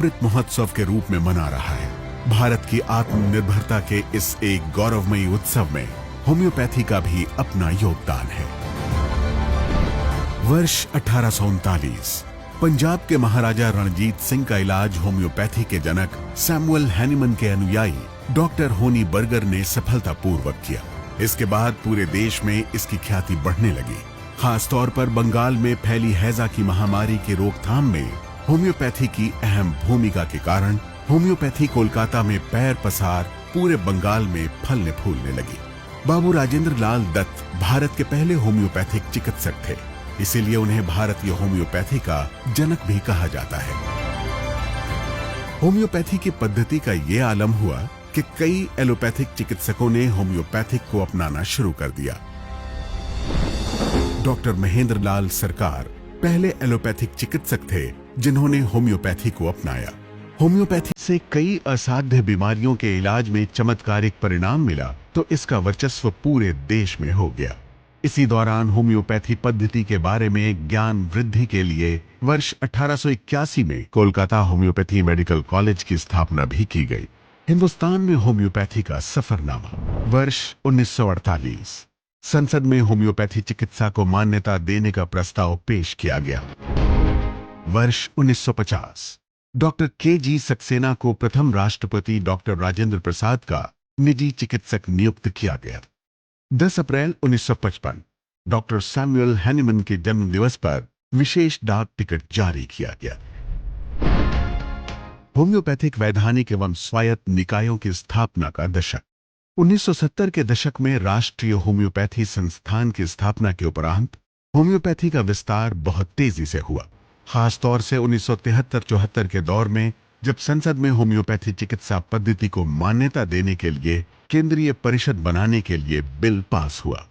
अमृत महोत्सव के रूप में मना रहा है। भारत की आत्मनिर्भरता के इस एक गौरवमयी उत्सव में होम्योपैथी का भी अपना योगदान है। वर्ष 1839 पंजाब के महाराजा रणजीत सिंह का इलाज होम्योपैथी के जनक सैमुअल हैनीमन के अनुयायी डॉक्टर होनी बर्गर ने सफलतापूर्वक किया। इसके बाद पूरे देश में इसकी ख्याति बढ़ने लगी। खास तौर पर बंगाल में फैली हैजा की महामारी की रोकथाम में होम्योपैथी की अहम भूमिका के कारण होम्योपैथी कोलकाता में पैर पसार पूरे बंगाल में फलने फूलने लगी। बाबू राजेंद्र लाल दत्त भारत के पहले होम्योपैथिक चिकित्सक थे, इसीलिए उन्हें भारतीय होम्योपैथी का जनक भी कहा जाता है। होम्योपैथी की पद्धति का यह आलम हुआ कि कई एलोपैथिक चिकित्सकों ने होम्योपैथिक को अपनाना शुरू कर दिया। डॉक्टर महेंद्र लाल सरकार पहले एलोपैथिक चिकित्सक थे जिन्होंने होम्योपैथी को अपनाया। होम्योपैथी से कई असाध्य बीमारियों के इलाज में चमत्कारिक परिणाम मिला तो इसका वर्चस्व पूरे देश में हो गया। इसी दौरान होम्योपैथी पद्धति के बारे में ज्ञान वृद्धि के लिए वर्ष 1881 में कोलकाता होम्योपैथी मेडिकल कॉलेज की स्थापना भी की गई। हिंदुस्तान में होम्योपैथी का सफरनामा। वर्ष 1948 संसद में होम्योपैथी चिकित्सा को मान्यता देने का प्रस्ताव पेश किया गया। वर्ष 1950 डॉक्टर के.जी. सक्सेना को प्रथम राष्ट्रपति डॉक्टर राजेंद्र प्रसाद का निजी चिकित्सक नियुक्त किया गया। 10 अप्रैल 1955 डॉक्टर सैमुअल हैनीमन के जन्म दिवस पर विशेष डाक टिकट जारी किया गया। होम्योपैथिक वैधानिक एवं स्वायत्त निकायों की स्थापना का दशक। 1970 के दशक में राष्ट्रीय होम्योपैथी संस्थान की स्थापना के उपरांत होम्योपैथी का विस्तार बहुत तेजी से हुआ। खासतौर से 1973-74 के दौर में जब संसद में होम्योपैथी चिकित्सा पद्धति को मान्यता देने के लिए केंद्रीय परिषद बनाने के लिए बिल पास हुआ।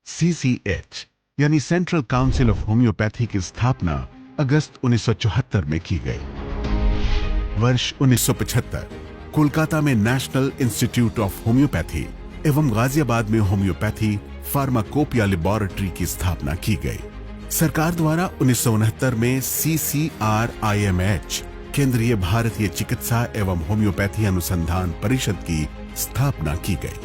CCH यानी सेंट्रल काउंसिल ऑफ होम्योपैथी की स्थापना अगस्त 1974 में की गई। वर्ष 1975 कोलकाता में नेशनल इंस्टीट्यूट ऑफ होम्योपैथी एवं गाजियाबाद में होम्योपैथी फार्माकोपिया लेबोरेटरी की स्थापना की गई। सरकार द्वारा 1969 में CCRIMH केंद्रीय भारतीय चिकित्सा एवं होम्योपैथी अनुसंधान परिषद की स्थापना की गई।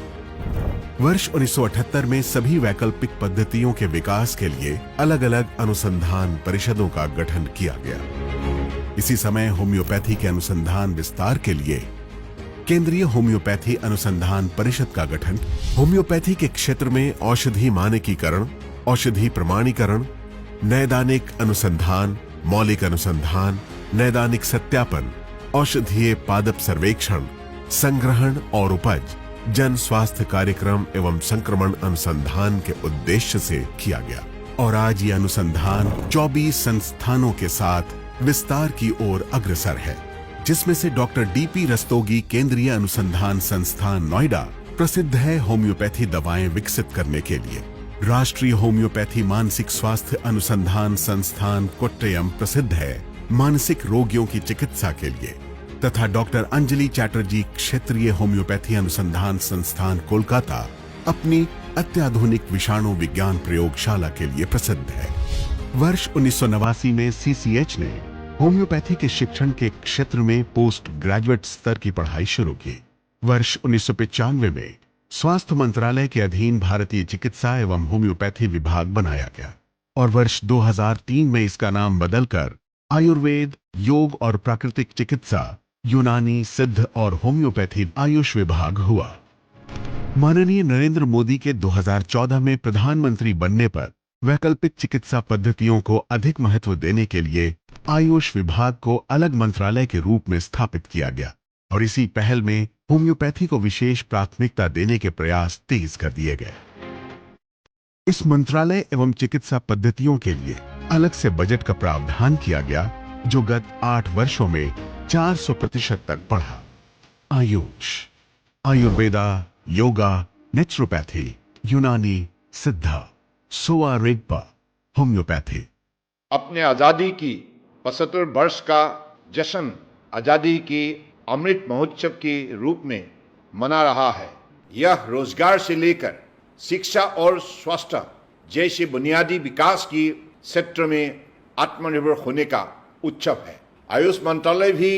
वर्ष 1978 में सभी वैकल्पिक पद्धतियों के विकास के लिए अलग अलग अनुसंधान परिषदों का गठन किया गया। इसी समय होम्योपैथी के अनुसंधान विस्तार के लिए केंद्रीय होम्योपैथी अनुसंधान परिषद का गठन, होम्योपैथी के क्षेत्र में औषधि मानकीकरण, औषधि प्रमाणीकरण, नैदानिक अनुसंधान, मौलिक अनुसंधान, नैदानिक सत्यापन, औषधीय पादप सर्वेक्षण, संग्रहण और उपज, जन स्वास्थ्य कार्यक्रम एवं संक्रमण अनुसंधान के उद्देश्य से किया गया। और आज ये अनुसंधान 24 संस्थानों के साथ विस्तार की ओर अग्रसर है, जिसमें से डॉक्टर DP रस्तोगी केंद्रीय अनुसंधान संस्थान नोएडा प्रसिद्ध है होम्योपैथी दवाएं विकसित करने के लिए। राष्ट्रीय होम्योपैथी मानसिक स्वास्थ्य अनुसंधान संस्थान कोट्टयम प्रसिद्ध है मानसिक रोगियों की चिकित्सा के लिए, तथा डॉक्टर अंजलि चैटर्जी क्षेत्रीय होम्योपैथी अनुसंधान संस्थान कोलकाता अपनी अत्याधुनिक विषाणु विज्ञान प्रयोगशाला के लिए प्रसिद्ध है। वर्ष 1989 में CCH ने होम्योपैथी के शिक्षण के क्षेत्र में पोस्ट ग्रेजुएट स्तर की पढ़ाई शुरू की। वर्ष 1995 में स्वास्थ्य मंत्रालय के अधीन भारतीय चिकित्सा एवं होम्योपैथी विभाग बनाया गया और वर्ष 2003 में इसका नाम बदलकर आयुर्वेद, योग और प्राकृतिक चिकित्सा, यूनानी, सिद्ध और होम्योपैथी आयुष विभाग हुआ। माननीय नरेंद्र मोदी के 2014 में प्रधानमंत्री बनने पर वैकल्पिक चिकित्सा पद्धतियों को अधिक महत्व देने के लिए आयुष विभाग को अलग मंत्रालय के रूप में स्थापित किया गया और इसी पहल में होम्योपैथी को विशेष प्राथमिकता देने के प्रयास तेज कर दिए गए। इस मंत्रालय एवं चिकित्सा पद्धतियों के लिए अलग से बजट का प्रावधान किया गया, जो गत 8 वर्षों में 400% तक बढ़ा। आयुष, आयुर्वेदा, योगा, नेचुरोपैथी, यूनानी, सिद्धा, सोआ रिगपा, होम्योपैथी। अपने आज़ादी की 75 वर्ष का जश्न आज़ादी की अमृत महोत्सव के रूप में मना रहा है। यह रोजगार से लेकर शिक्षा और स्वास्थ्य जैसे बुनियादी विकास की क्षेत्र में आत्मनिर्भर होने का उत्सव है। आयुष मंत्रालय भी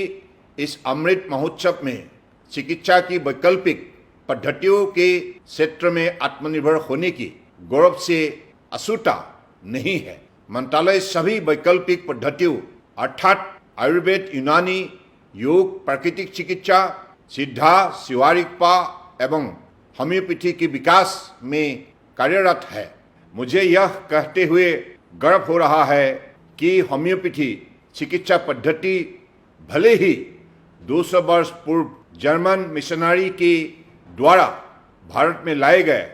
इस अमृत महोत्सव में चिकित्सा की वैकल्पिक पद्धतियों के क्षेत्र में आत्मनिर्भर होने की गौरव से अछूता नहीं है। मंत्रालय सभी वैकल्पिक पद्धतियों अर्थात आयुर्वेद, यूनानी, योग, प्राकृतिक चिकित्सा, सिद्धा, शिवारिकपा एवं होम्योपैथी के विकास में कार्यरत है। मुझे यह कहते हुए गर्व हो रहा है कि होम्योपैथी चिकित्सा पद्धति भले ही 200 वर्ष पूर्व जर्मन मिशनरी के द्वारा भारत में लाए गए,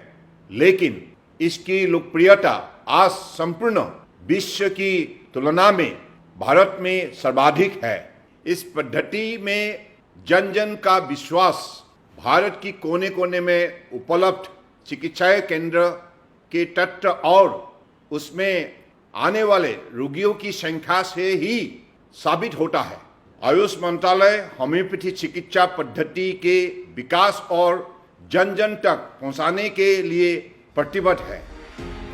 लेकिन इसकी लोकप्रियता आज संपूर्ण विश्व की तुलना में भारत में सर्वाधिक है। इस पद्धति में जन जन का विश्वास भारत की कोने कोने में उपलब्ध चिकित्सा केंद्र के तथ्य और उसमें आने वाले रोगियों की संख्या से ही साबित होता है। आयुष मंत्रालय होम्योपैथी चिकित्सा पद्धति के विकास और जन जन तक पहुंचाने के लिए प्रतिबद्ध है।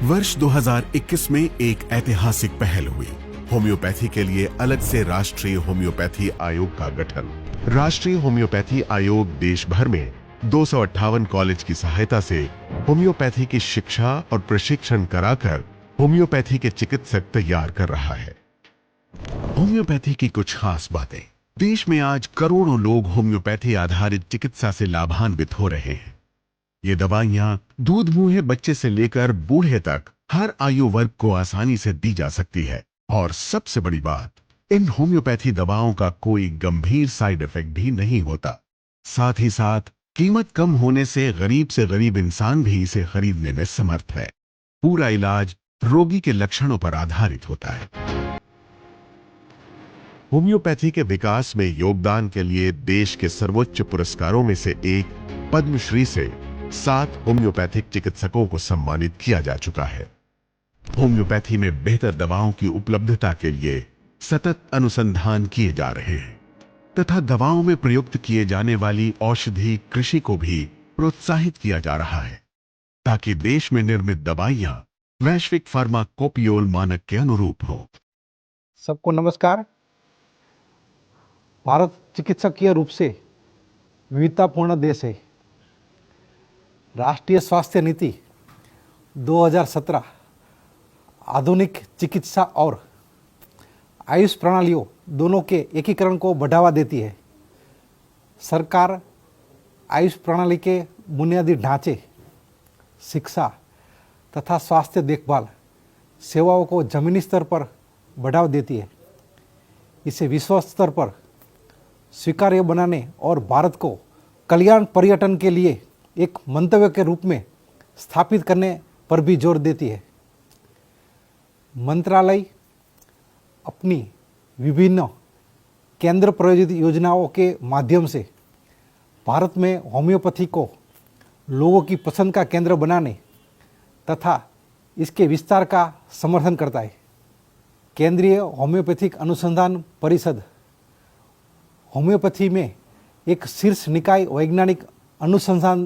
वर्ष 2021 में एक ऐतिहासिक पहल हुई। होम्योपैथी के लिए अलग से राष्ट्रीय होम्योपैथी आयोग का गठन। राष्ट्रीय होम्योपैथी आयोग देश भर में 258 कॉलेज की सहायता से होम्योपैथी की शिक्षा और प्रशिक्षण कराकर होम्योपैथी के चिकित्सक तैयार कर रहा है। होम्योपैथी की कुछ खास बातें। देश में आज करोड़ों लोग होम्योपैथी आधारित चिकित्सा से लाभान्वित हो रहे हैं। ये दवाइयां दूध मुंहे बच्चे से लेकर बूढ़े तक हर आयु वर्ग को आसानी से दी जा सकती है। और सबसे बड़ी बात, इन होम्योपैथी दवाओं का कोई गंभीर साइड इफेक्ट भी नहीं होता। साथ ही साथ कीमत कम होने से गरीब इंसान भी इसे खरीदने में समर्थ है। पूरा इलाज रोगी के लक्षणों पर आधारित होता है। होम्योपैथी के विकास में योगदान के लिए देश के सर्वोच्च पुरस्कारों में से एक पद्मश्री से 7 होम्योपैथिक चिकित्सकों को सम्मानित किया जा चुका है। होम्योपैथी में बेहतर दवाओं की उपलब्धता के लिए सतत अनुसंधान किए जा रहे हैं तथा दवाओं में प्रयुक्त किए जाने वाली औषधि कृषि को भी प्रोत्साहित किया जा रहा है ताकि देश में निर्मित दवाइयां वैश्विक फार्माकोपियोल मानक के अनुरूप हो। सबको नमस्कार। भारत चिकित्सकीय रूप से विविधतापूर्ण देश है। राष्ट्रीय स्वास्थ्य नीति 2017 आधुनिक चिकित्सा और आयुष प्रणालियों दोनों के एकीकरण को बढ़ावा देती है। सरकार आयुष प्रणाली के बुनियादी ढांचे, शिक्षा तथा स्वास्थ्य देखभाल सेवाओं को जमीनी स्तर पर बढ़ावा देती है। इसे विश्व स्तर पर स्वीकार्य बनाने और भारत को कल्याण पर्यटन के लिए एक मंतव्य के रूप में स्थापित करने पर भी जोर देती है। मंत्रालय अपनी विभिन्न केंद्र प्रायोजित योजनाओं के माध्यम से भारत में होम्योपैथी को लोगों की पसंद का केंद्र बनाने तथा इसके विस्तार का समर्थन करता है। केंद्रीय होम्योपैथिक अनुसंधान परिषद होम्योपैथी में एक शीर्ष निकाय वैज्ञानिक अनुसंधान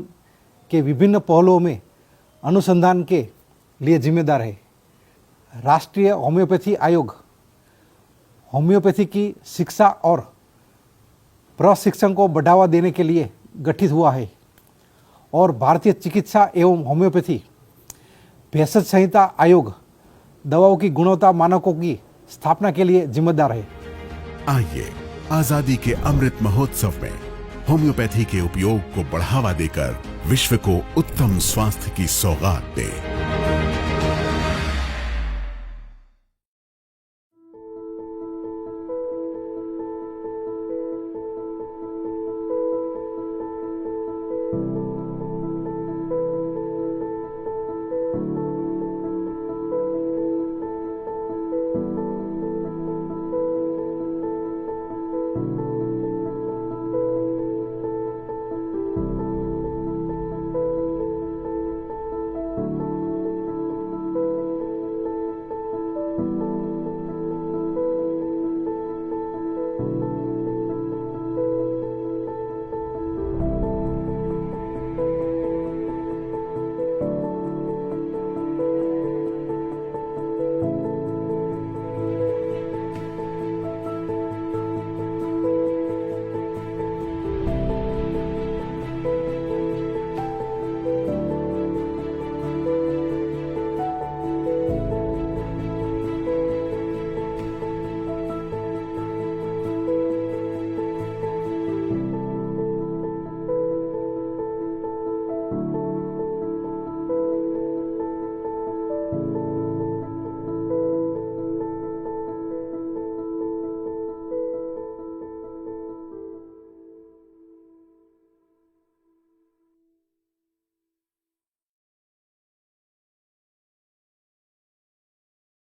के विभिन्न पहलुओं में अनुसंधान के लिए जिम्मेदार है। राष्ट्रीय होम्योपैथी आयोग होम्योपैथी की शिक्षा और प्रशिक्षण को बढ़ावा देने के लिए गठित हुआ है और भारतीय चिकित्सा एवं होम्योपैथी भेषज संहिता आयोग दवाओं की गुणवत्ता मानकों की स्थापना के लिए जिम्मेदार है। आइए आजादी के अमृत महोत्सव में होम्योपैथी के उपयोग को बढ़ावा देकर विश्व को उत्तम स्वास्थ्य की सौगात दें।